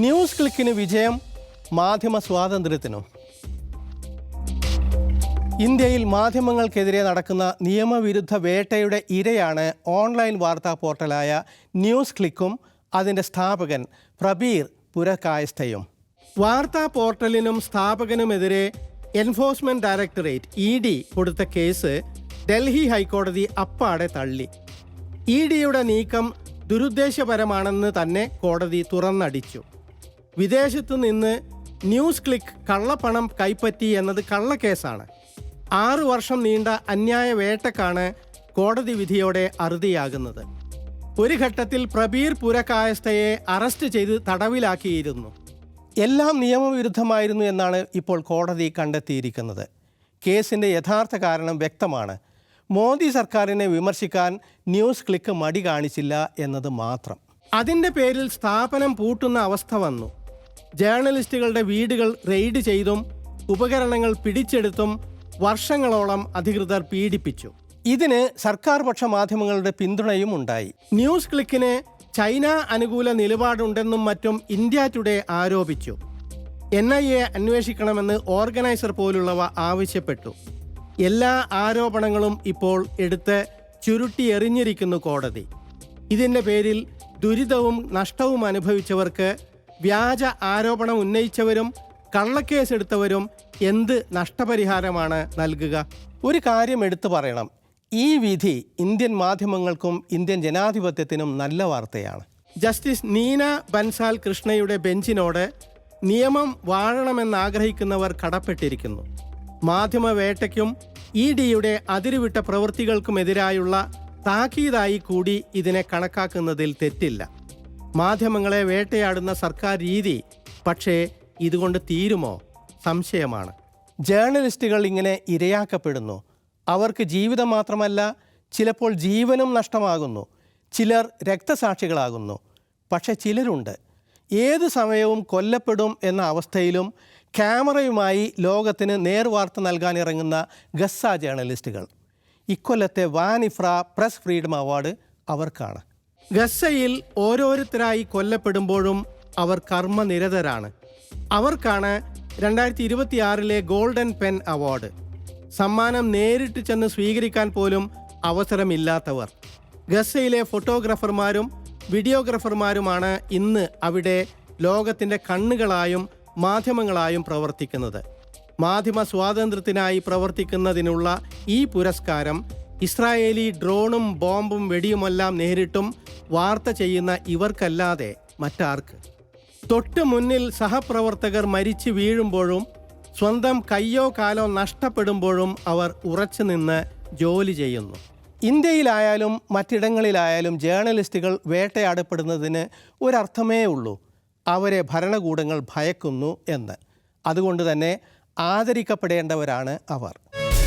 News ക്ലിക്കിന് വിജയം, മാധ്യമ സ്വാതന്ത്ര്യത്തിനും. ഇന്ത്യയിൽ മാധ്യമങ്ങൾക്കെതിരെ നടക്കുന്ന നിയമവിരുദ്ധ വേട്ടയുടെ ഇരയാണ് ഓൺലൈൻ വാർത്താ പോർട്ടലായ ന്യൂസ് ക്ലിക്കും അതിൻ്റെ സ്ഥാപകൻ പ്രബീർ പുരകായസ്ഥയും. വാർത്താ പോർട്ടലിനും സ്ഥാപകനുമെതിരെ എൻഫോഴ്സ്മെൻറ്റ് ഡയറക്ടറേറ്റ് (ED) കൊടുത്ത കേസ് ഡൽഹി ഹൈക്കോടതി അപ്പാടെ തള്ളി. EDയുടെ നീക്കം ദുരുദ്ദേശപരമാണെന്ന് തന്നെ കോടതി തുറന്നടിച്ചു. വിദേശത്തു നിന്ന് ന്യൂസ് ക്ലിക്ക് കള്ളപ്പണം കൈപ്പറ്റി എന്നത് കള്ളക്കേസാണ്. 6 വർഷം നീണ്ട അന്യായ വേട്ടക്കാണ് കോടതി വിധിയോടെ അറുതിയാകുന്നത്. ഒരു ഘട്ടത്തിൽ പ്രബീർ പുരകായസ്ഥയെ അറസ്റ്റ് ചെയ്ത് തടവിലാക്കിയിരുന്നു. എല്ലാം നിയമവിരുദ്ധമായിരുന്നു എന്നാണ് ഇപ്പോൾ കോടതി കണ്ടെത്തിയിരിക്കുന്നത്. കേസിൻ്റെ യഥാർത്ഥ കാരണം വ്യക്തമാണ്. മോദി സർക്കാരിനെ വിമർശിക്കാൻ ന്യൂസ് ക്ലിക്ക് മടി കാണിച്ചില്ല എന്നത് മാത്രം. അതിൻ്റെ പേരിൽ സ്ഥാപനം പൂട്ടുന്ന അവസ്ഥ വന്നു. ജേർണലിസ്റ്റുകളുടെ വീടുകൾ റെയ്ഡ് ചെയ്തും ഉപകരണങ്ങൾ പിടിച്ചെടുത്തും വർഷങ്ങളോളം അധികൃതർ പീഡിപ്പിച്ചു. ഇതിന് സർക്കാർ പക്ഷ മാധ്യമങ്ങളുടെ പിന്തുണയും ഉണ്ടായി. ന്യൂസ് ക്ലിക്കിന് ചൈന അനുകൂല നിലപാടുണ്ടെന്നും മറ്റും ഇന്ത്യ ടുഡേ ആരോപിച്ചു. NIA അന്വേഷിക്കണമെന്ന് ഓർഗനൈസർ പോലുള്ളവ ആവശ്യപ്പെട്ടു. എല്ലാ ആരോപണങ്ങളും ഇപ്പോൾ എടുത്ത് ചുരുട്ടിയെറിഞ്ഞിരിക്കുന്നു കോടതി. ഇതിൻ്റെ പേരിൽ ദുരിതവും നഷ്ടവും അനുഭവിച്ചവർക്ക്, വ്യാജ ആരോപണം ഉന്നയിച്ചവരും കള്ളക്കേസെടുത്തവരും എന്ത് നഷ്ടപരിഹാരമാണ് നൽകുക? ഒരു കാര്യം എടുത്തു പറയണം. ഈ വിധി ഇന്ത്യൻ മാധ്യമങ്ങൾക്കും ഇന്ത്യൻ ജനാധിപത്യത്തിനും നല്ല വാർത്തയാണ്. ജസ്റ്റിസ് നീന ബൻസാൽ കൃഷ്ണയുടെ ബെഞ്ചിനോട് നിയമം വാഴണമെന്നാഗ്രഹിക്കുന്നവർ കടപ്പെട്ടിരിക്കുന്നു. മാധ്യമവേട്ടയ്ക്കും EDയുടെ അതിരുവിട്ട പ്രവൃത്തികൾക്കുമെതിരായുള്ള താക്കീതായി കൂടി ഇതിനെ കണക്കാക്കുന്നതിൽ തെറ്റില്ല. മാധ്യമങ്ങളെ വേട്ടയാടുന്ന സർക്കാർ രീതി പക്ഷേ ഇതുകൊണ്ട് തീരുമോ? സംശയമാണ്. ജേർണലിസ്റ്റുകൾ ഇങ്ങനെ ഇരയാക്കപ്പെടുന്നു. അവർക്ക് ജീവിതം മാത്രമല്ല, ചിലപ്പോൾ ജീവനും നഷ്ടമാകുന്നു. ചിലർ രക്തസാക്ഷികളാകുന്നു. പക്ഷെ ചിലരുണ്ട് ഏത് സമയവും കൊല്ലപ്പെടും എന്ന അവസ്ഥയിലും ക്യാമറയുമായി ലോകത്തിന് നേർവാർത്ത നൽകാൻ ഇറങ്ങുന്ന ഗസ്സ ജേർണലിസ്റ്റുകൾ. ഇക്കൊല്ലത്തെ വാനിഫ്ര പ്രസ് ഫ്രീഡം അവാർഡ് അവർക്കാണ്. ഗസ്സയിൽ ഓരോരുത്തരായി കൊല്ലപ്പെടുമ്പോഴും അവർ കർമ്മനിരതരാണ്. അവർക്കാണ് 2026 ഗോൾഡൻ പെൻ അവാർഡ്. സമ്മാനം നേരിട്ട് ചെന്ന് സ്വീകരിക്കാൻ പോലും അവസരമില്ലാത്തവർ. ഗസ്സയിലെ ഫോട്ടോഗ്രാഫർമാരും വീഡിയോഗ്രാഫർമാരുമാണ് ഇന്ന് അവിടെ ലോകത്തിൻ്റെ കണ്ണുകളായും മാധ്യമങ്ങളായും പ്രവർത്തിക്കുന്നത്. മാധ്യമ സ്വാതന്ത്ര്യത്തിനായി പ്രവർത്തിക്കുന്നതിനുള്ള ഈ പുരസ്കാരം ഇസ്രായേലി ഡ്രോണും ബോംബും വെടിയുമെല്ലാം നേരിട്ടും വാർത്ത ചെയ്യുന്ന ഇവർക്കല്ലാതെ മറ്റാർക്ക്? തൊട്ടു മുന്നിൽ സഹപ്രവർത്തകർ മരിച്ചു വീഴുമ്പോഴും സ്വന്തം കയ്യോ കാലോ നഷ്ടപ്പെടുമ്പോഴും അവർ ഉറച്ചു നിന്ന് ജോലി ചെയ്യുന്നു. ഇന്ത്യയിലായാലും മറ്റിടങ്ങളിലായാലും ജേർണലിസ്റ്റുകൾ വേട്ടയാടപ്പെടുന്നതിന് ഒരർത്ഥമേ ഉള്ളൂ: അവരെ ഭരണകൂടങ്ങൾ ഭയക്കുന്നു എന്ന്. അതുകൊണ്ട് തന്നെ ആദരിക്കപ്പെടേണ്ടവരാണ് അവർ.